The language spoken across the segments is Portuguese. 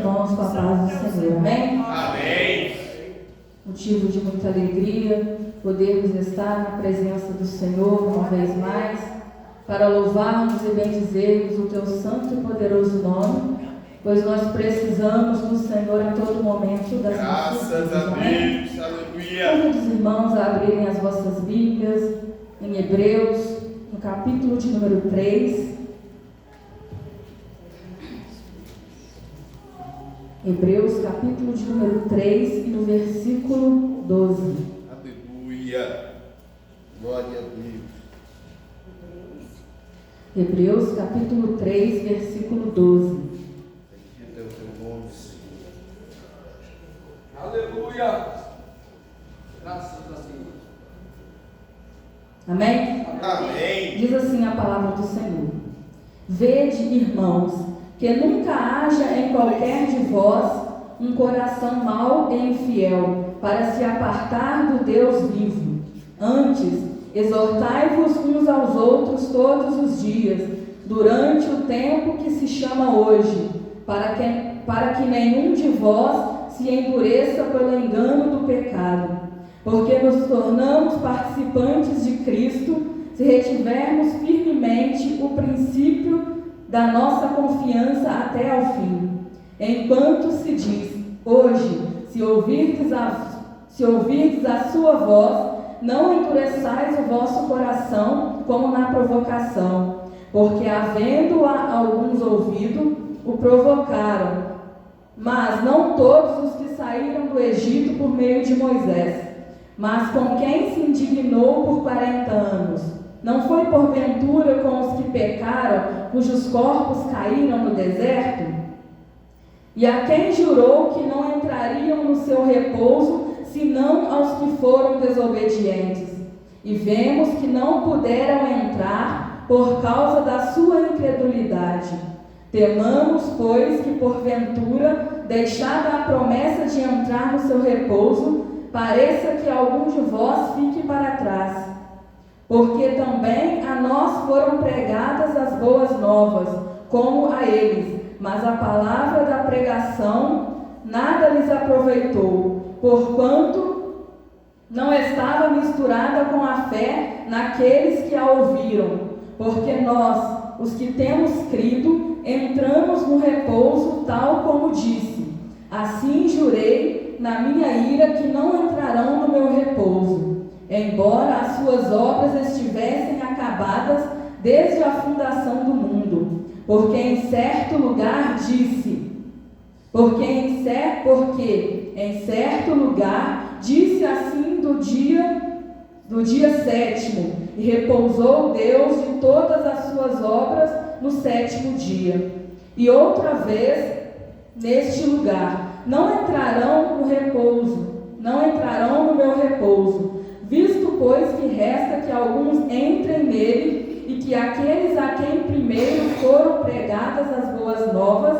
irmãos com a paz do Senhor. Amém? Amém. Motivo de muita alegria podermos estar na presença do Senhor uma vez mais, para louvarmos e bendizermos o Teu santo e poderoso nome, pois nós precisamos do Senhor a todo momento das nossas vidas. Graças a Deus, aleluia. Convido os irmãos a abrirem as vossas Bíblias em Hebreus, no capítulo de número 3. Hebreus, capítulo de número 3 e no versículo 12. Aleluia. Glória a Deus. Hebreus, capítulo 3, versículo 12. Bendito é o teu nome, Senhor. Aleluia. Graças a Deus. Amém? Amém. Diz assim a palavra do Senhor: Vede, irmãos, que nunca haja em qualquer de vós um coração mau e infiel, para se apartar do Deus vivo. Antes, exortai-vos uns aos outros todos os dias, durante o tempo que se chama hoje, para que nenhum de vós se endureça pelo engano do pecado. Porque nos tornamos participantes de Cristo, se retivermos firmemente o princípio da nossa confiança até ao fim. Enquanto se diz, hoje, se ouvirdes a sua voz, não endureçais o vosso coração como na provocação, porque havendo alguns ouvido, o provocaram, mas não todos os que saíram do Egito por meio de Moisés. Mas com quem se indignou por 40 anos? Não foi porventura com os que pecaram, cujos corpos caíram no deserto? E a quem jurou que não entrariam no seu repouso, senão aos que foram desobedientes? E vemos que não puderam entrar por causa da sua incredulidade. Temamos, pois, que porventura, deixada a promessa de entrar no seu repouso, pareça que algum de vós fique para trás. Porque também a nós foram pregadas as boas novas, como a eles, mas a palavra da pregação nada lhes aproveitou, porquanto não estava misturada com a fé naqueles que a ouviram. Porque nós, os que temos crido, entramos no repouso, tal como disse: assim jurei na minha ira que não entrarão no meu repouso, embora as suas obras estivessem acabadas desde a fundação do mundo. Porque em certo lugar disse assim do dia sétimo, e repousou Deus de todas as suas obras no sétimo dia. E outra vez, neste lugar, não entrarão no meu repouso, visto, pois, que resta que alguns entrem nele, e que aqueles a quem primeiro foram pregadas as boas novas,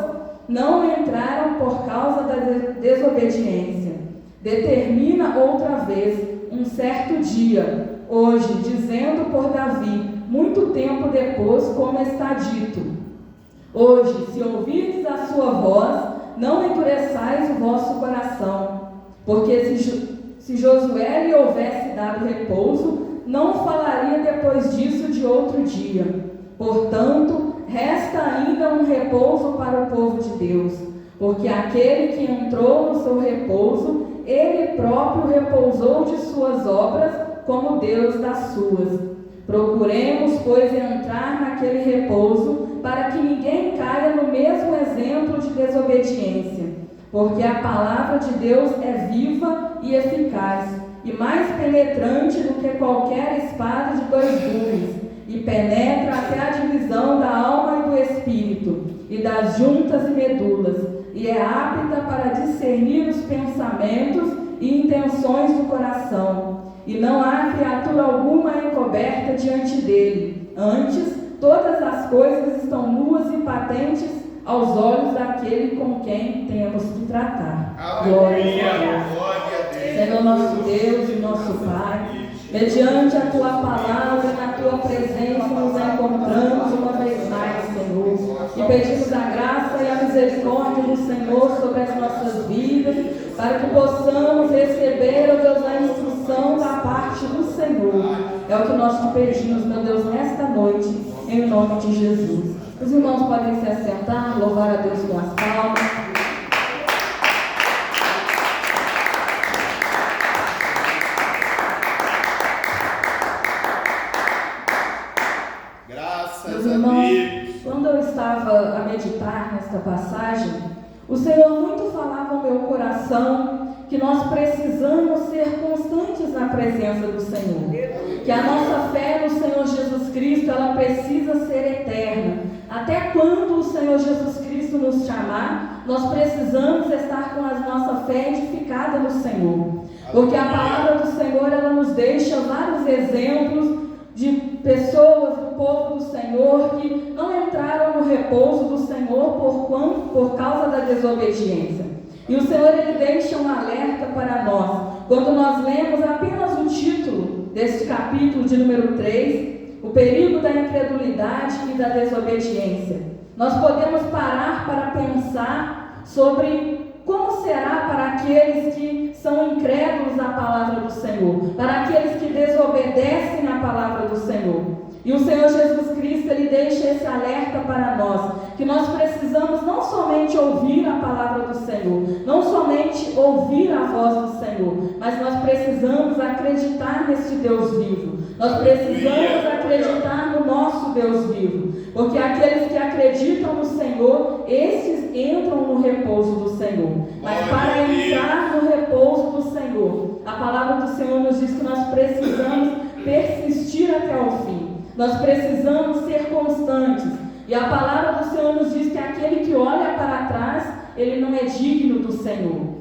não entraram por causa da desobediência. Determina outra vez um certo dia, hoje, dizendo por Davi, muito tempo depois, como está dito: hoje, se ouvirdes a sua voz, não endureçais o vosso coração. Porque se Josué lhe houvesse dado repouso, não falaria depois disso de outro dia. Portanto, resta ainda um repouso para o povo de Deus, porque aquele que entrou no seu repouso, ele próprio repousou de suas obras, como Deus das suas. Procuremos, pois, entrar naquele repouso, para que ninguém caia no mesmo exemplo de desobediência. Porque a palavra de Deus é viva e eficaz, e mais penetrante do que qualquer espada de 2 gumes, e penetra até a divisão da alma e do espírito, e das juntas e medulas, e é apta para discernir os pensamentos e intenções do coração. E não há criatura alguma encoberta diante dele. Antes, todas as coisas estão nuas e patentes aos olhos daquele com quem temos que tratar. Glória a Deus. Senhor nosso Deus e nosso Pai, mediante a Tua palavra e na Tua presença nos encontramos uma vez mais, Senhor, e pedimos a graça e a misericórdia do Senhor para que possamos receber, ó Deus, a instrução da parte do Senhor. É o que nós te pedimos, meu Deus, nesta noite, em nome de Jesus. Os irmãos podem se assentar, louvar a Deus com as palmas. Meus irmãos, quando eu estava a meditar nesta passagem, o Senhor muito falava ao meu coração que nós precisamos ser constantes na presença do Senhor, que a nossa fé no Senhor Jesus Cristo, ela precisa ser eterna. Até quando o Senhor Jesus Cristo nos chamar, nós precisamos estar com a nossa fé edificada no Senhor, porque a palavra do Senhor, ela nos deixa vários exemplos de pessoas do povo do Senhor que não entraram no repouso do Senhor por causa da desobediência. E o Senhor, ele deixa um alerta para nós. Quando nós lemos apenas o título deste capítulo de número 3, o perigo da incredulidade e da desobediência, nós podemos parar para pensar sobre como será para aqueles que são incrédulos à palavra do Senhor, para aqueles que desobedecem à palavra do Senhor. E o Senhor Jesus Cristo, ele deixa esse alerta para nós, que nós precisamos não somente ouvir a palavra do Senhor, não somente ouvir a voz do Senhor, mas nós precisamos acreditar nesse Deus vivo. Nós precisamos acreditar no nosso Deus vivo, porque aqueles que acreditam no Senhor, esses entram no repouso do Senhor. Mas para entrar no repouso do Senhor, a palavra do Senhor nos diz que nós precisamos persistir até o fim. Nós precisamos ser constantes. E a palavra do Senhor nos diz que aquele que olha para trás, ele não é digno do Senhor.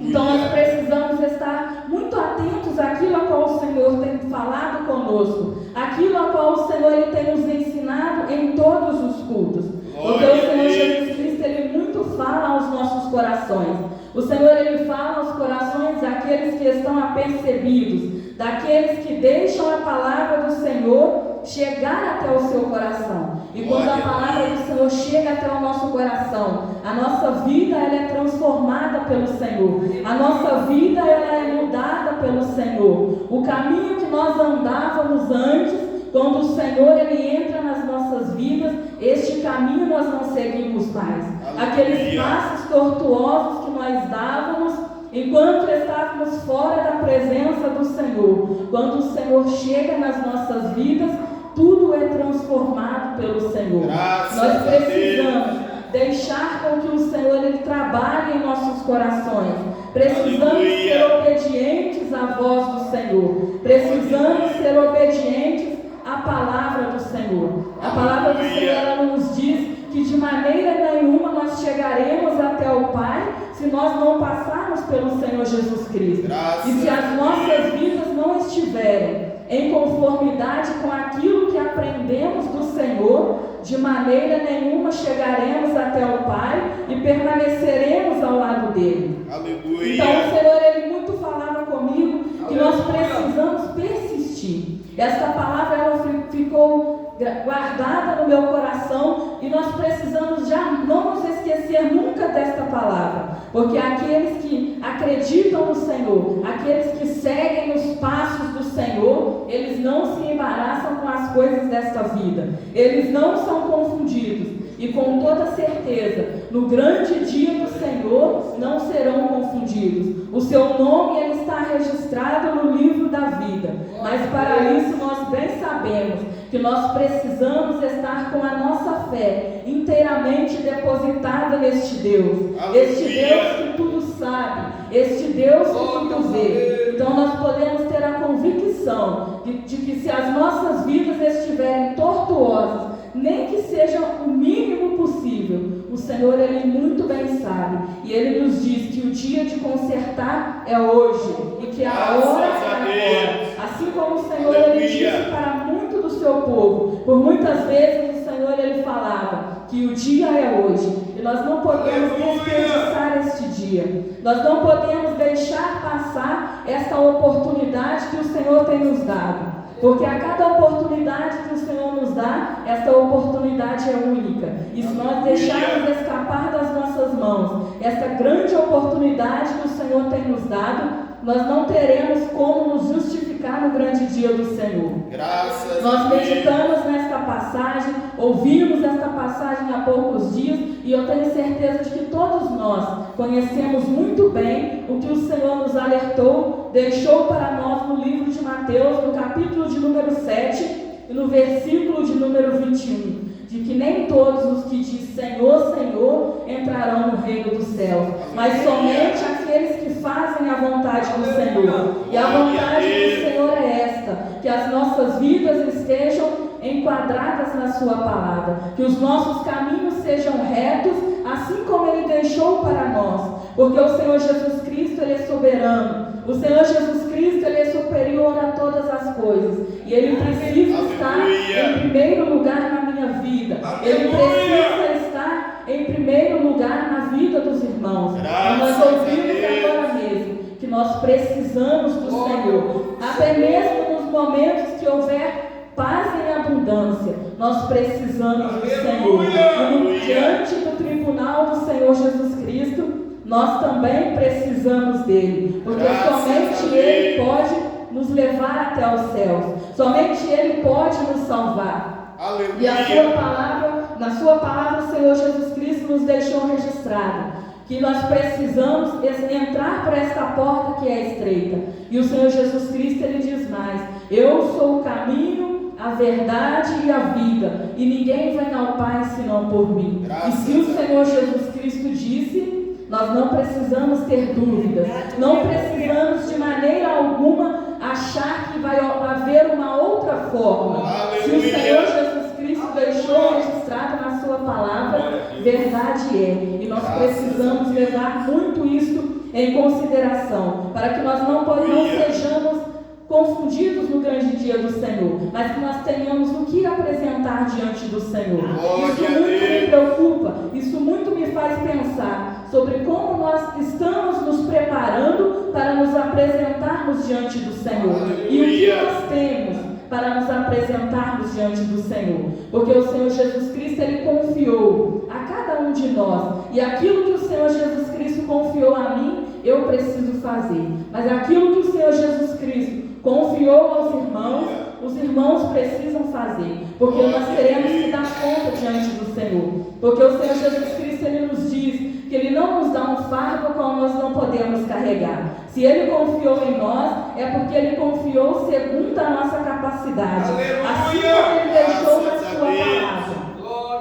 Então nós precisamos estar muito atentos àquilo a qual o Senhor tem falado conosco, aquilo a qual o Senhor, ele tem nos ensinado em todos os cultos. Porque o Senhor Jesus Cristo, ele muito fala aos nossos corações. O Senhor, ele fala aos corações daqueles que estão apercebidos, daqueles que deixam a palavra do Senhor chegar até o seu coração. E quando a palavra do Senhor chega até o nosso coração, a nossa vida, ela é transformada pelo Senhor. A nossa vida, ela é mudada pelo Senhor. O caminho que nós andávamos antes, quando o Senhor, ele entra nas nossas vidas, este caminho nós não seguimos mais. Aqueles passos tortuosos que nós dávamos enquanto estávamos fora da presença do Senhor, quando o Senhor chega nas nossas vidas, tudo é transformado pelo Senhor. Nós precisamos deixar com que o Senhor, ele trabalhe em nossos corações. Precisamos ser obedientes à voz do Senhor. Precisamos ser obedientes à palavra do Senhor. A palavra do Senhor, ela nos diz que de maneira nenhuma nós chegaremos até o Pai se nós não passarmos pelo Senhor Jesus Cristo. E se as nossas vidas não estiverem em conformidade com aquilo que aprendemos do Senhor, de maneira nenhuma chegaremos até o Pai e permaneceremos ao lado dele. Aleluia. Então o Senhor, ele muito falava comigo que nós precisamos persistir. Esta palavra, ela ficou guardada no meu coração e nós precisamos já não nos esquecer nunca desta palavra, porque aqueles que acreditam no Senhor, aqueles que seguem os passos do Senhor, eles não se embaraçam com as coisas desta vida, eles não são confundidos. E com toda certeza, no grande dia do Senhor, não serão confundidos. O seu nome, ele está registrado no livro da vida. Mas para isso nós bem sabemos que nós precisamos estar com a nossa fé inteiramente depositada neste Deus. Este Deus que tudo sabe, este Deus que tudo vê. Então nós podemos ter a convicção de que se as nossas vidas estiverem tortuosas, nem que seja o mínimo possível, o Senhor, ele muito bem sabe, e ele nos diz que o dia de consertar é hoje, e que a hora é agora. Assim como o Senhor, ele disse para muito do seu povo, por muitas vezes o Senhor, ele falava que o dia é hoje, e nós não podemos desperdiçar este dia, nós não podemos deixar passar esta oportunidade que o Senhor tem nos dado. Porque a cada oportunidade que o Senhor nos dá, essa oportunidade é única. E se nós deixarmos escapar das nossas mãos essa grande oportunidade que o Senhor tem nos dado, nós não teremos como nos justificar no grande dia do Senhor. Graças Nós a Deus. meditamos nesta passagem, ouvimos esta passagem há poucos dias, e eu tenho certeza de que todos nós conhecemos muito bem o que o Senhor nos alertou, deixou para nós no livro de Mateus, no capítulo de número 7 e no versículo de número 21. De que nem todos os que dizem Senhor, Senhor entrarão no reino dos céus, mas somente aqueles que fazem a vontade do Senhor. E a vontade do Senhor é esta: que as nossas vidas estejam enquadradas na sua palavra, que os nossos caminhos sejam retos, assim como Ele deixou para nós, porque o Senhor Jesus Cristo, Ele é soberano. O Senhor Jesus Cristo, Ele é superior a todas as coisas, e Ele precisa estar em primeiro lugar na minha vida. Ele precisa estar em primeiro lugar na vida dos irmãos. E nós ouvimos agora mesmo que nós precisamos do Senhor, até mesmo nos momentos que houver paz em abundância, nós precisamos do Senhor. E diante do tribunal do Senhor Jesus Cristo, nós também precisamos dele, porque somente Ele pode nos levar até os céus, somente Ele pode nos salvar. Aleluia. E a sua palavra, na sua palavra, o Senhor Jesus Cristo nos deixou registrado que nós precisamos entrar por esta porta que é estreita. E o Senhor Jesus Cristo, Ele diz mais: eu sou o caminho, a verdade e a vida, e ninguém vem ao Pai senão por mim. E se o Senhor Jesus Cristo disse, nós não precisamos ter dúvidas, não precisamos de maneira alguma achar que vai haver uma outra forma. Se o Senhor Jesus Cristo deixou registrado na sua palavra, verdade é. E nós precisamos levar muito isso em consideração, para que nós não sejamos confundidos no grande dia do Senhor, mas que nós tenhamos o que apresentar diante do Senhor. Isso muito me preocupa, isso muito me faz pensar sobre como nós estamos nos preparando para nos apresentarmos diante do Senhor. E o que nós temos para nos apresentarmos diante do Senhor, porque o Senhor Jesus Cristo, Ele confiou a cada um de nós, e aquilo que o Senhor Jesus Cristo confiou a mim, eu preciso fazer, mas aquilo que o Senhor Jesus Cristo confiou aos irmãos, os irmãos precisam fazer, porque nós teremos que dar conta diante do Senhor, porque o Senhor Jesus Cristo, Ele nos diz que Ele não nos dá um fardo qual nós não podemos carregar. Se Ele confiou em nós, é porque Ele confiou segundo a nossa capacidade, assim como Ele deixou na sua palavra.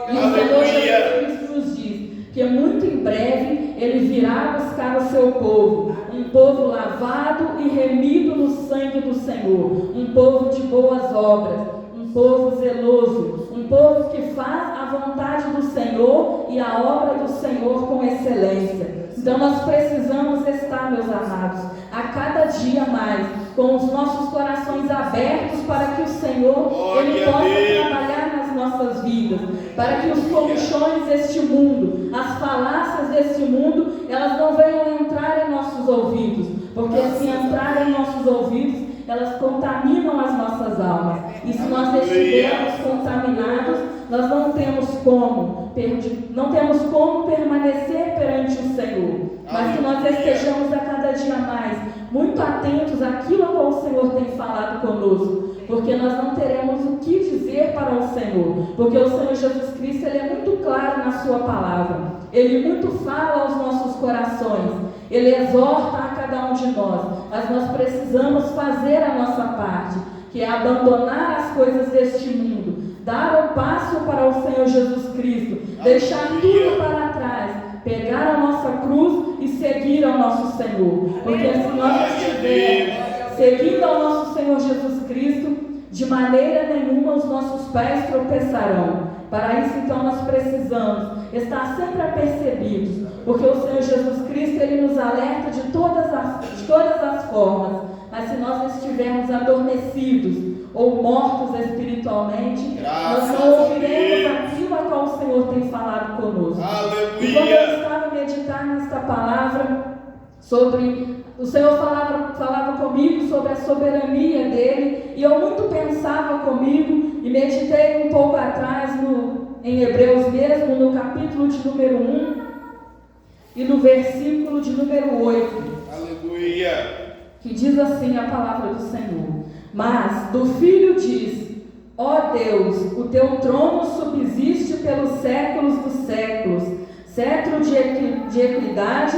E o Senhor Jesus Cristo nos diz que muito em breve Ele virá buscar o seu povo, um povo lavado e remido no sangue do Senhor, um povo de boas obras, um povo zeloso, um povo que faz a vontade do Senhor e a obra do Senhor com excelência. Então nós precisamos estar, meus amados, a cada dia mais, com os nossos corações abertos para que o Senhor, Ele possa trabalhar nas nossas vidas, para que os comichões deste mundo, as falácias deste mundo, elas não venham entrar em nossos ouvidos, porque se entrar em nossos ouvidos, elas contaminam as nossas almas, e se nós estivermos contaminados, nós não temos como permanecer perante o Senhor, mas que nós estejamos a cada dia mais muito atentos àquilo que o Senhor tem falado conosco, porque nós não teremos o que dizer para o Senhor, porque o Senhor Jesus Cristo, Ele é muito claro na sua palavra, Ele muito fala aos nossos corações, Ele exorta a cada um de nós, mas nós precisamos fazer a nossa parte, que é abandonar as coisas deste mundo, dar o passo para o Senhor Jesus Cristo, deixar tudo para trás, pegar a nossa cruz e seguir ao nosso Senhor, porque se nós estivermos seguindo ao nosso Senhor Jesus Cristo, de maneira nenhuma os nossos pés tropeçarão. Para isso, então, nós precisamos estar sempre apercebidos, porque o Senhor Jesus Cristo, Ele nos alerta de todas as formas, mas se nós estivermos adormecidos ou mortos espiritualmente, nós não ouviremos aquilo a qual o Senhor tem falado conosco. Aleluia. E quando eu estava a meditar nesta palavra O Senhor falava comigo sobre a soberania dele, e eu muito pensava comigo, e meditei um pouco atrás em Hebreus mesmo, no capítulo de número 1, e no versículo de número 8. Aleluia. Que diz assim a palavra do Senhor: mas do Filho diz: ó Deus, o teu trono subsiste pelos séculos dos séculos, cetro de equidade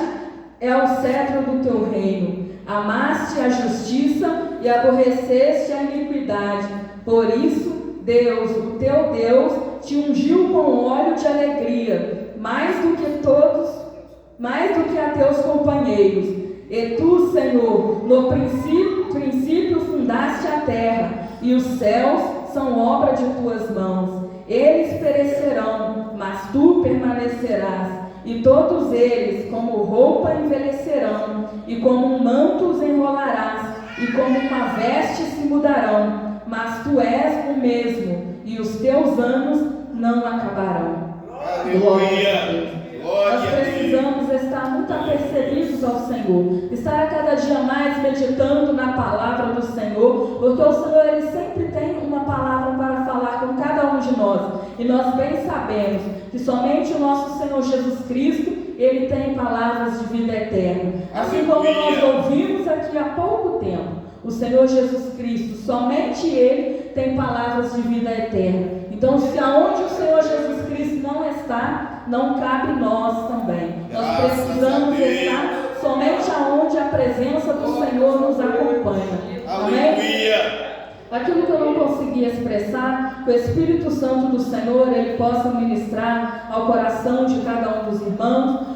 é o cetro do teu reino. Amaste a justiça e aborreceste a iniquidade. Por isso, Deus, o teu Deus, te ungiu com óleo de alegria, mais do que a teus companheiros. E tu, Senhor, no princípio fundaste a terra, e os céus são obra de tuas mãos. Eles perecerão, mas tu permanecerás. E todos eles, como roupa, envelhecerão, e como um manto os enrolarás, e como uma veste se mudarão. Mas tu és o mesmo, e os teus anos não acabarão. Aleluia. Nós precisamos estar muito apercebidos ao Senhor, estar a cada dia mais meditando na palavra do Senhor, porque o Senhor ele sempre tem uma palavra para falar com cada um de nós, e nós bem sabemos que somente o nosso Senhor Jesus Cristo, ele tem palavras de vida eterna, assim como nós ouvimos aqui há pouco tempo. O Senhor Jesus Cristo, somente Ele tem palavras de vida eterna. Então, se aonde o Senhor Jesus Cristo não está, não cabe nós também. Nós precisamos estar somente aonde a presença do Senhor nos acompanha. Amém? Aquilo que eu não consegui expressar, que o Espírito Santo do Senhor, ele possa ministrar ao coração de cada um dos irmãos,